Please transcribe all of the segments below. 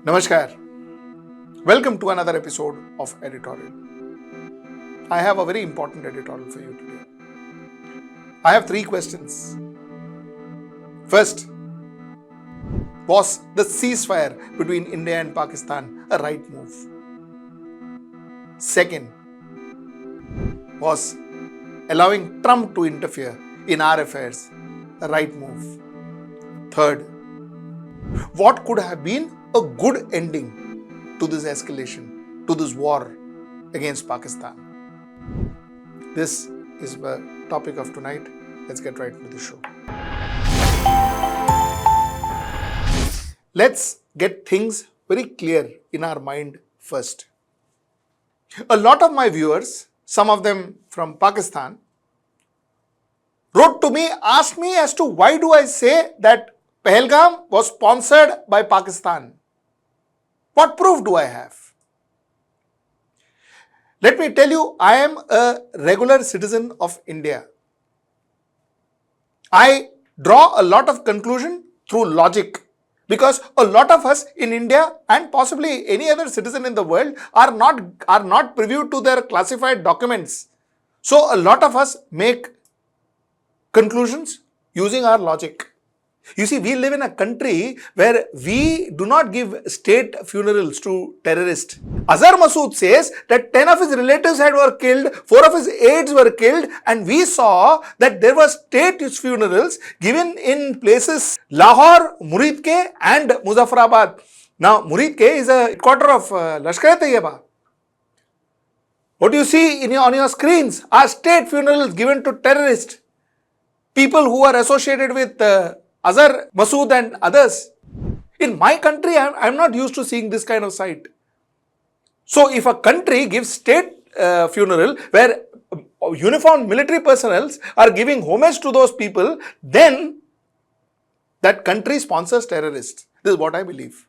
Namaskar. Welcome to another episode of Editorial. I have a very important editorial for you today. I have 3 questions. First, was the ceasefire between India and Pakistan a right move? Second, was allowing Trump to interfere in our affairs a right move? Third, what could have been a good ending to this escalation, to this war against Pakistan? This is the topic of tonight. Let's get right into the show. Let's get things very clear in our mind first. A lot of my viewers, some of them from Pakistan, wrote to me, asked me as to why do I say that Pahalgam was sponsored by Pakistan. What proof do I have? Let me tell you, I am a regular citizen of India. I draw a lot of conclusion through logic because a lot of us in India and possibly any other citizen in the world are not privy to their classified documents. So a lot of us make conclusions using our logic. You see, we live in a country where we do not give state funerals to terrorists. Azhar Masood says that 10 of his relatives were killed, 4 of his aides were killed, and we saw that there were state funerals given in places Lahore, Muridke and Muzaffarabad. Now, Muridke is a headquarter of Lashkar-e-Taiba. What you see on your screens are state funerals given to terrorists, people who are associated with Azhar Masood and others. In my country, I am not used to seeing this kind of sight. So, if a country gives state funeral where uniformed military personnel are giving homage to those people, then that country sponsors terrorists. This is what I believe.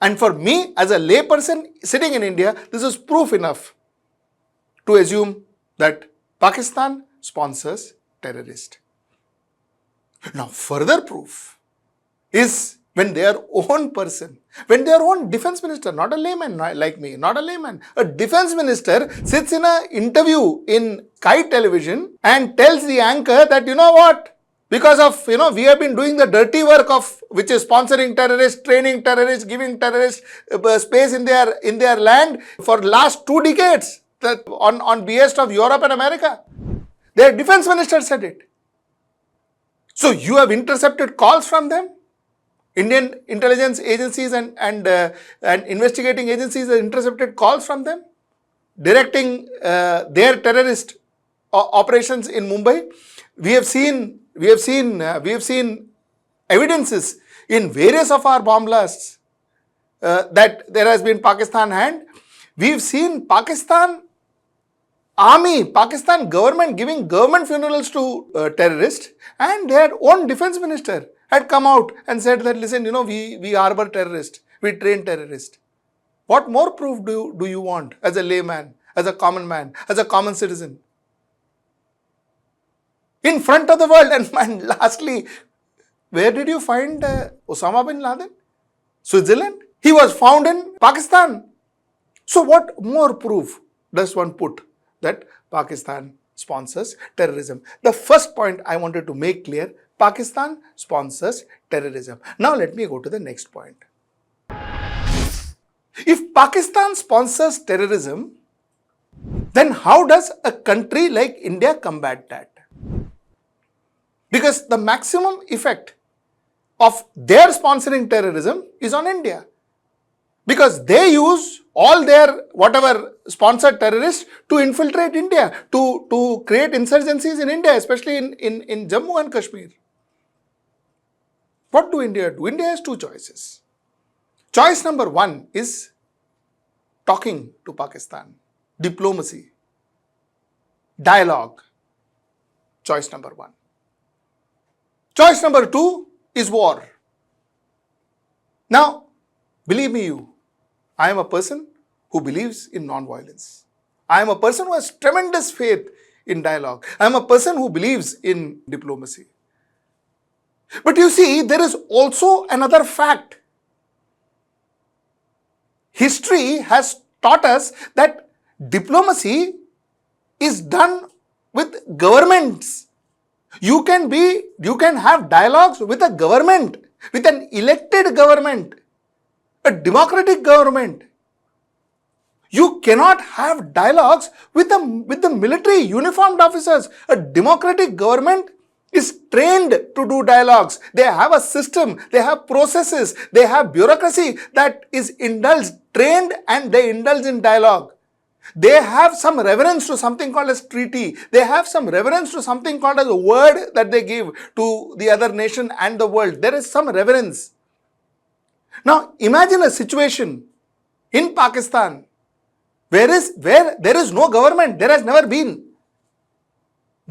And for me, as a layperson sitting in India, this is proof enough to assume that Pakistan sponsors terrorists. Now, further proof is when their own person, when their own defense minister, not a layman like me, not a layman, a defense minister sits in an interview in Kite television and tells the anchor that, you know what, because of, we have been doing the dirty work of, which is sponsoring terrorists, training terrorists, giving terrorists space in their land for last 2 decades on behest of Europe and America. Their defense minister said it. So you have intercepted calls from them. Indian intelligence agencies and investigating agencies have intercepted calls from them, directing their terrorist operations in Mumbai. We have seen evidences in various of our bomb blasts that there has been Pakistan hand. We've seen Pakistan Army, Pakistan government giving government funerals to terrorists, and their own defense minister had come out and said that, listen, we harbor terrorists, we train terrorists. What more proof do you want as a layman, as a common man, as a common citizen? In front of the world. And lastly, where did you find Osama bin Laden? Switzerland? He was found in Pakistan. So what more proof does one put that Pakistan sponsors terrorism? The first point I wanted to make clear, Pakistan sponsors terrorism. Now let me go to the next point. If Pakistan sponsors terrorism, then how does a country like India combat that? Because the maximum effect of their sponsoring terrorism is on India. Because they use all their whatever sponsored terrorists to infiltrate India, to create insurgencies in India, especially in Jammu and Kashmir. What do India do? India has 2 choices. Choice number 1 is talking to Pakistan, diplomacy, dialogue. Choice number 1. Choice number 2 is war. Now, believe me I am a person who believes in non-violence. I am a person who has tremendous faith in dialogue. I am a person who believes in diplomacy. But you see, there is also another fact. history has taught us that diplomacy is done with governments. You can have dialogues with a government, with an elected government, a democratic government. You cannot have dialogues with the military uniformed officers. A democratic government is trained to do dialogues. They have a system, they have processes, they have bureaucracy that is indulged, trained, and they indulge in dialogue. They have some reverence to something called as treaty. They have some reverence to something called as a word that they give to the other nation and the world. There is some reverence. Now imagine a situation in Pakistan where there is no government. There has never been.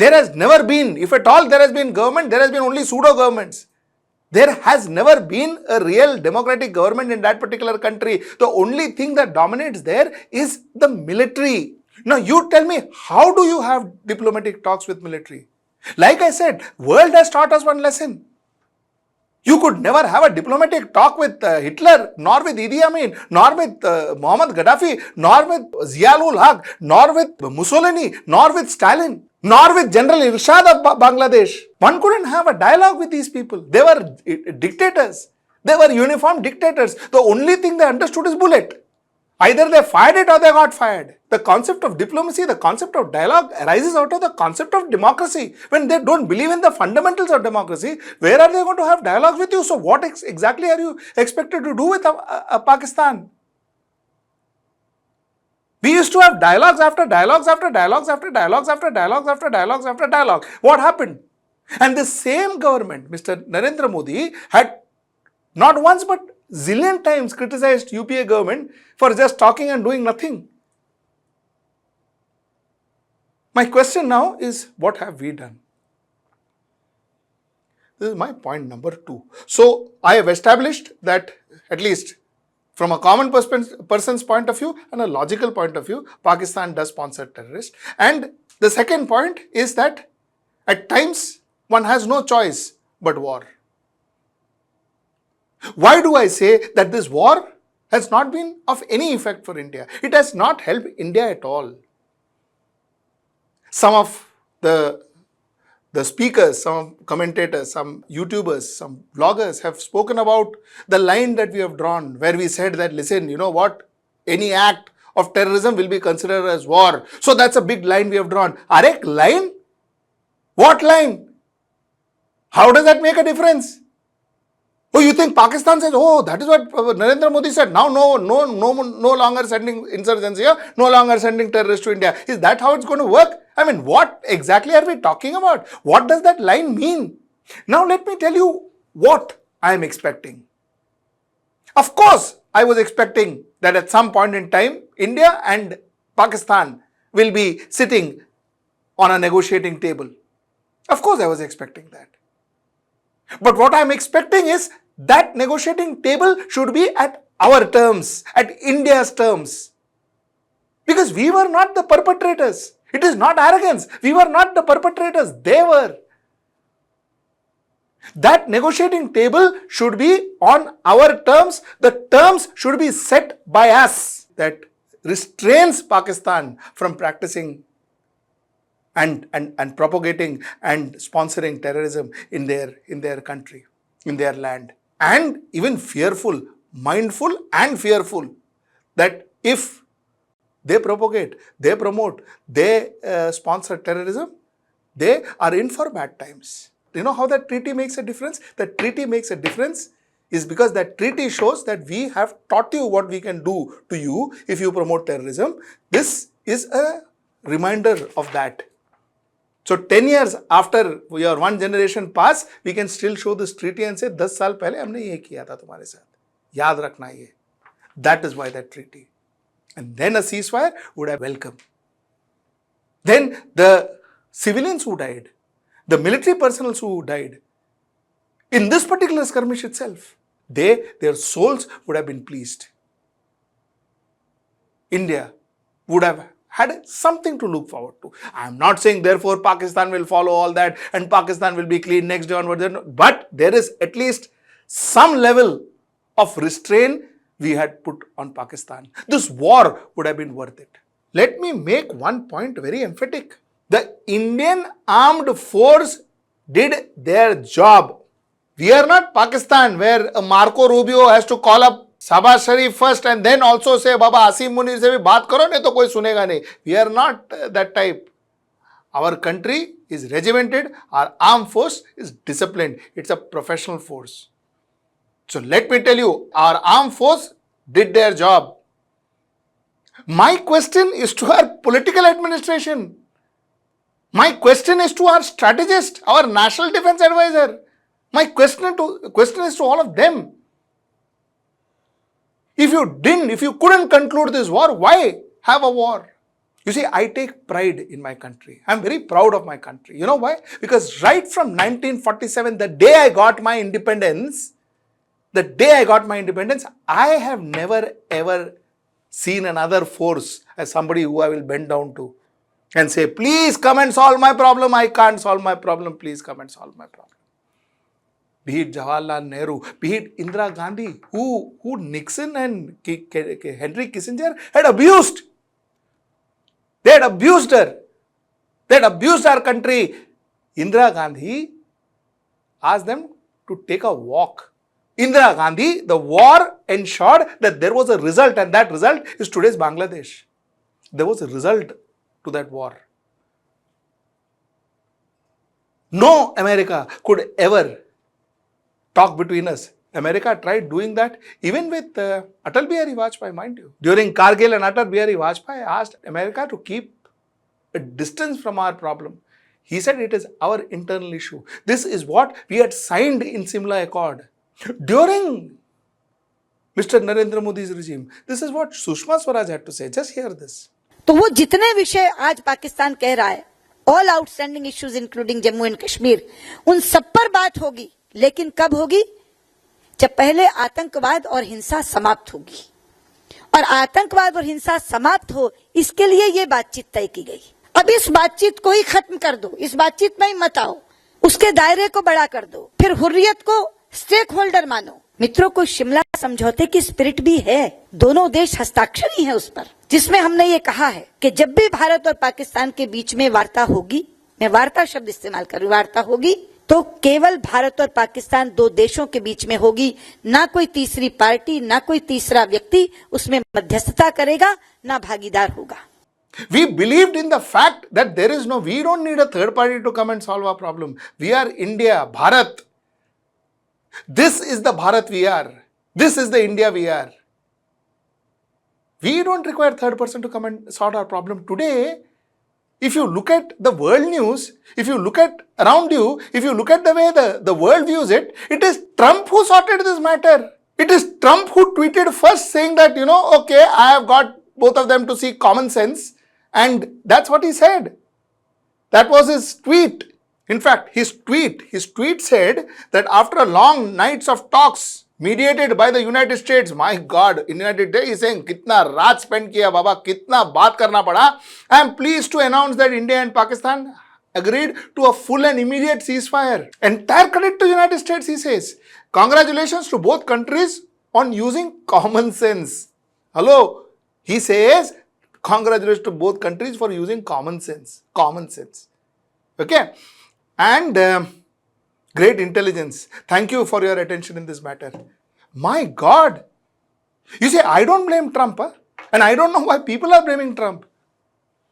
There has never been. If at all there has been government, there has been only pseudo-governments. There has never been a real democratic government in that particular country. The only thing that dominates there is the military. Now you tell me, how do you have diplomatic talks with military? Like I said, world has taught us one lesson. You could never have a diplomatic talk with Hitler, nor with Idi Amin, nor with Muhammad Gaddafi, nor with Zia-ul Haq, nor with Mussolini, nor with Stalin, nor with General Irshad of Bangladesh. One couldn't have a dialogue with these people. They were dictators. They were uniform dictators. The only thing they understood is bullet. Either they fired it or they got fired. The concept of diplomacy, the concept of dialogue arises out of the concept of democracy. When they don't believe in the fundamentals of democracy, where are they going to have dialogues with you? So what exactly are you expected to do with Pakistan? We used to have dialogues after dialogues after dialogues after dialogues after dialogues after dialogues after dialogue. What happened? And the same government, Mr. Narendra Modi, had not once but zillion times criticized UPA government for just talking and doing nothing. My question now is, what have we done? This is my point number 2. So I have established that, at least from a common person's point of view and a logical point of view, Pakistan does sponsor terrorists. And the second point is that at times one has no choice but war. Why do I say that this war has not been of any effect for India? It has not helped India at all. Some of the speakers, some commentators, some YouTubers, some vloggers have spoken about the line that we have drawn, where we said that, listen, you know what, any act of terrorism will be considered as war. So that's a big line we have drawn. Arek, line? What line? How does that make a difference? Oh, you think Pakistan says, oh, that is what Narendra Modi said. Now, no longer sending insurgents here, no longer sending terrorists to India. Is that how it's going to work? I mean, what exactly are we talking about? What does that line mean? Now, let me tell you what I am expecting. Of course, I was expecting that at some point in time, India and Pakistan will be sitting on a negotiating table. Of course, I was expecting that. But what I am expecting is that negotiating table should be at our terms, at India's terms. Because we were not the perpetrators. It is not arrogance. We were not the perpetrators. They were. That negotiating table should be on our terms. The terms should be set by us. That restrains Pakistan from practicing and propagating and sponsoring terrorism in their country, in their land. And even fearful, mindful and fearful that if they propagate, they promote, they sponsor terrorism, they are in for bad times. You know how that treaty makes a difference? That treaty makes a difference is because that treaty shows that we have taught you what we can do to you if you promote terrorism. This is a reminder of that. So 10 years after your one generation pass, we can still show this treaty and say, 10 साल पहले हमने ये किया था तुम्हारे साथ. याद रखना ये. That is why that treaty. And then a ceasefire would have welcome. Then the civilians who died, the military personnel who died, in this particular skirmish itself, their souls would have been pleased. India would have had something to look forward to. I am not saying therefore Pakistan will follow all that and Pakistan will be clean next day onward, but there is at least some level of restraint we had put on Pakistan. This war would have been worth it. Let me make one point very emphatic. The Indian armed force did their job. We are not Pakistan, where Marco Rubio has to call up Sabah Sharif first and then also say, Baba Asim Munir se bhi baat karo, nahi to koi sunega nahi. We are not that type. Our country is regimented, our armed force is disciplined. It's a professional force. So let me tell you, our armed force did their job. My question is to our political administration. My question is to our strategist, our national defense advisor. My question is to all of them. If you couldn't conclude this war, why have a war? You see, I take pride in my country. I'm very proud of my country. You know why? Because right from 1947, the day I got my independence, I have never ever seen another force as somebody who I will bend down to and say, please come and solve my problem. I can't solve my problem. Please come and solve my problem. Be it Jawaharlal Nehru, be it Indira Gandhi, who Nixon and Henry Kissinger had abused. They had abused her. They had abused our country. Indira Gandhi asked them to take a walk. Indira Gandhi, the war ensured that there was a result, and that result is today's Bangladesh. There was a result to that war. No America could ever talk between us. America tried doing that even with Atal Bihari Vajpayee, mind you. During Kargil and Atal Bihari Vajpayee asked America to keep a distance from our problem. He said it is our internal issue. This is what we had signed in Simla Accord. During Mr. Narendra Modi's regime, this is what Sushma Swaraj had to say. Just hear this. तो वो जितने विषय आज पाकिस्तान कह रहा है, all outstanding issues including Jammu and Kashmir, उन सब पर बात होगी, लेकिन कब होगी? जब पहले आतंकवाद और हिंसा समाप्त होगी, और आतंकवाद और हिंसा समाप्त हो, इसके लिए ये बातचीत तय की गई. अब इस बातचीत को ही खत्म कर दो, इस बातचीत में ही मत आओ, उसके दायरे को बड़ा कर दो, फिर हुर्रियत को स्टेक होल्डर मानो. मित्रों को शिमला समझौते की स्पिरिट भी है, दोनों देश हस्ताक्षरी हैं उस पर, जिसमें हमने ये कहा है कि जब भी भारत और पाकिस्तान के बीच में वार्ता होगी, मैं वार्ता शब्द इस्तेमाल कर रही हूं, वार्ता होगी तो केवल भारत और पाकिस्तान दो देशों के बीच में होगी, ना कोई तीसरी पार्टी, ना कोई तीसरा व्यक्ति उसमें मध्यस्थता करेगा, ना भागीदार होगा. We believed in the fact that we don't need a third party to come and solve our problem. We are India, Bharat. This is the Bharat we are. This is the India we are. We don't require third person to come and sort our problem. Today, if you look at the world news, if you look at around you, if you look at the way the world views it, it is Trump who sorted this matter. It is Trump who tweeted first saying that, okay, I have got both of them to see common sense. And that's what he said. That was his tweet. In fact, his tweet said that after a long nights of talks mediated by the United States, my God, in United States, he's saying, kitna raat spend kiya baba, kitna baat karna pada. I am pleased to announce that India and Pakistan agreed to a full and immediate ceasefire. Entire credit to United States, he says. Congratulations to both countries on using common sense. Hello, he says, congratulations to both countries for using common sense. Common sense. Okay. And great intelligence. Thank you for your attention in this matter. My God. You see, I don't blame Trump. And I don't know why people are blaming Trump.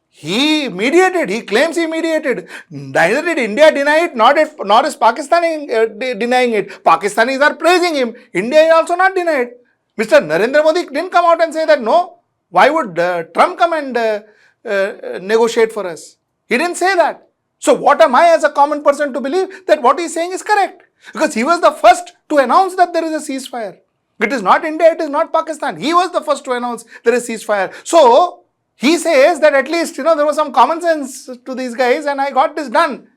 He mediated. He claims he mediated. Neither did India deny it, nor is Pakistan denying it. Pakistanis are praising him. India is also not denied. Mr. Narendra Modi didn't come out and say that, no, why would Trump come and negotiate for us? He didn't say that. So what am I as a common person to believe that what he's saying is correct? Because he was the first to announce that there is a ceasefire. It is not India, it is not Pakistan. He was the first to announce there is ceasefire. So he says that at least, there was some common sense to these guys and I got this done.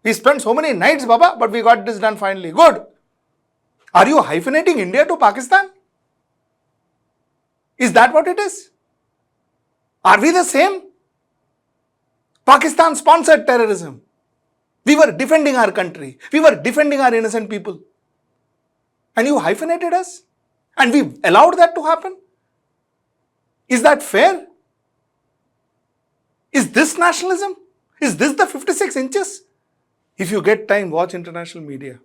We spent so many nights, Baba, but we got this done finally. Good. Are you hyphenating India to Pakistan? Is that what it is? Are we the same? Pakistan sponsored terrorism. We were defending our country. We were defending our innocent people. And you hyphenated us? And we allowed that to happen? Is that fair? Is this nationalism? Is this the 56 inches? If you get time, watch international media.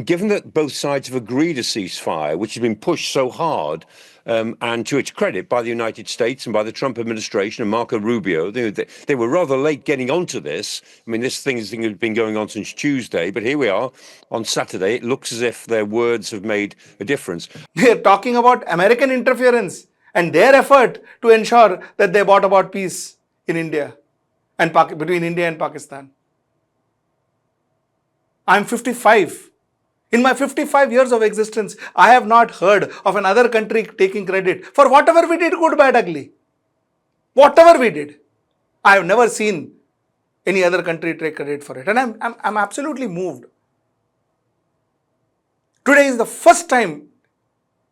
Given that both sides have agreed a ceasefire, which has been pushed so hard, and to its credit by the United States and by the Trump administration and Marco Rubio, they were rather late getting onto this. I mean, this thing has been going on since Tuesday, but here we are on Saturday. It looks as if their words have made a difference. They are talking about American interference and their effort to ensure that they brought about peace in India and between India and Pakistan. I'm 55. In my 55 years of existence, I have not heard of another country taking credit for whatever we did, good, bad, ugly. Whatever we did. I have never seen any other country take credit for it. And I'm absolutely moved. Today is the first time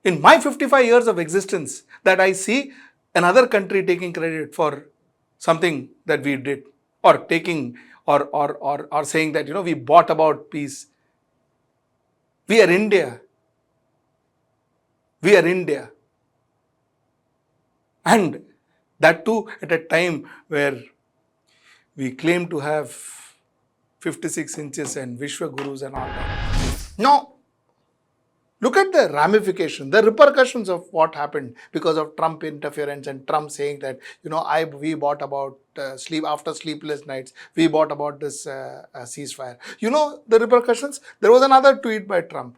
in my 55 years of existence that I see another country taking credit for something that we did, or taking or saying that, we brought about peace. We are India. We are India. And that too at a time where we claim to have 56 inches and Vishwa Gurus and all that. Now, look at the ramification, the repercussions of what happened because of Trump interference and Trump saying that, we bought about after sleepless nights, we bought about this ceasefire. The repercussions? There was another tweet by Trump.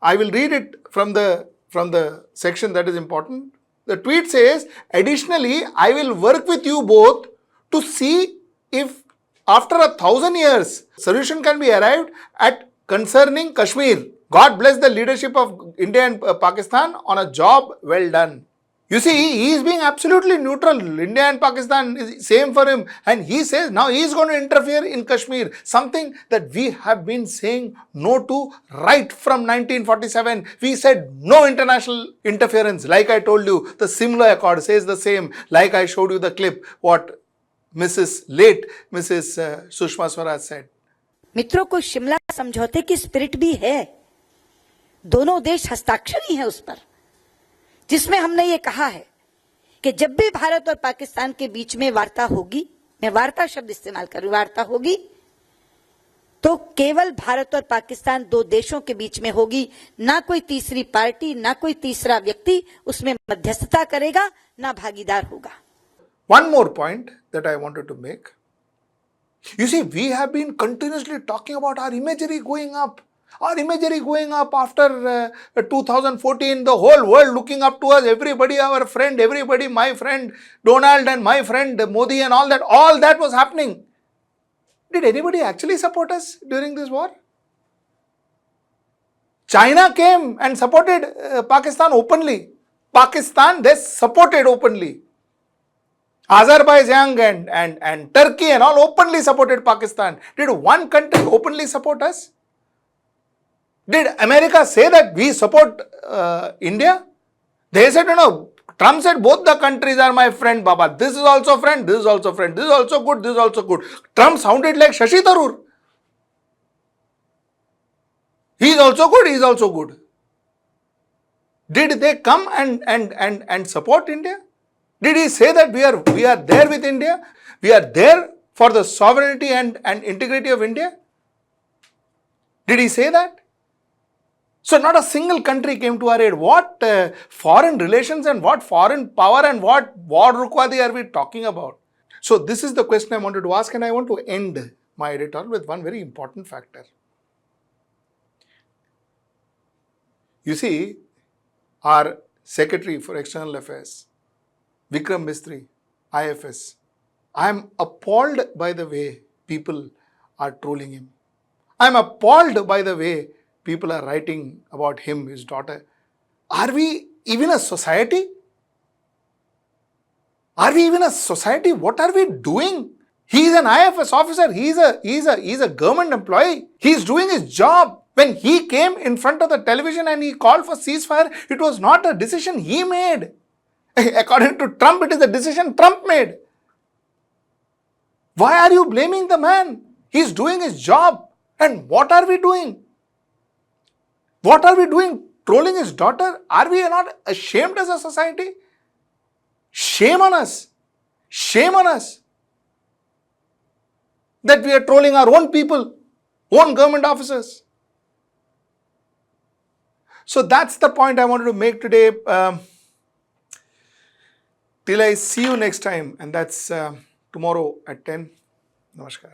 I will read it from the section that is important. The tweet says, additionally, I will work with you both to see if after 1,000 years, solution can be arrived at concerning Kashmir. God bless the leadership of India and Pakistan on a job well done. You see, he is being absolutely neutral. India and Pakistan is same for him. And he says now he is going to interfere in Kashmir. Something that we have been saying no to right from 1947. We said no international interference. Like I told you, the Simla Accord says the same. Like I showed you the clip, what Mrs. Sushma Swaraj said. मित्रों को शिमला समझौते की spirit भी है, दोनों देश हस्ताक्षरी हैं उस पर, जिसमें हमने ये कहा है कि जब भी भारत और पाकिस्तान के बीच में वार्ता होगी, मैं वार्ता शब्द इस्तेमाल कर रही हूं, वार्ता होगी तो केवल भारत और पाकिस्तान दो देशों के बीच में होगी, ना कोई तीसरी पार्टी, ना कोई तीसरा व्यक्ति उसमें मध्यस्थता करेगा, ना भागीदार होगा. One more point that I wanted to make. You see, we have been continuously talking about our imagery going up. Our imagery going up after 2014, the whole world looking up to us, everybody our friend, everybody my friend, Donald and my friend Modi and all that was happening. Did anybody actually support us during this war? China came and supported Pakistan openly. Pakistan, they supported openly. Azerbaijan and Turkey and all openly supported Pakistan. Did one country openly support us? Did America say that we support India? They said, Trump said both the countries are my friend, Baba. This is also friend, this is also friend, this is also good, this is also good. Trump sounded like Shashi Tharoor. He is also good, he is also good. Did they come and support India? Did he say that we are there with India? We are there for the sovereignty and integrity of India? Did he say that? So not a single country came to our aid. What foreign relations and what foreign power and what war rukwadi are we talking about? So this is the question I wanted to ask, and I want to end my editorial with one very important factor. You see, our Secretary for External Affairs, Vikram Mistry, IFS, I am appalled by the way people are trolling him. I am appalled by the way people are writing about him, his daughter. Are we even a society? Are we even a society? What are we doing? He is an IFS officer. He is a government employee. He is doing his job. When he came in front of the television and he called for ceasefire, it was not a decision he made. According to Trump, it is a decision Trump made. Why are you blaming the man? He is doing his job. And what are we doing? What are we doing trolling his daughter? Are we not ashamed as a society? Shame on us. Shame on us that we are trolling our own people, own government officers. So that's the point I wanted to make today. Till I see you next time, and that's tomorrow at 10. Namaskar.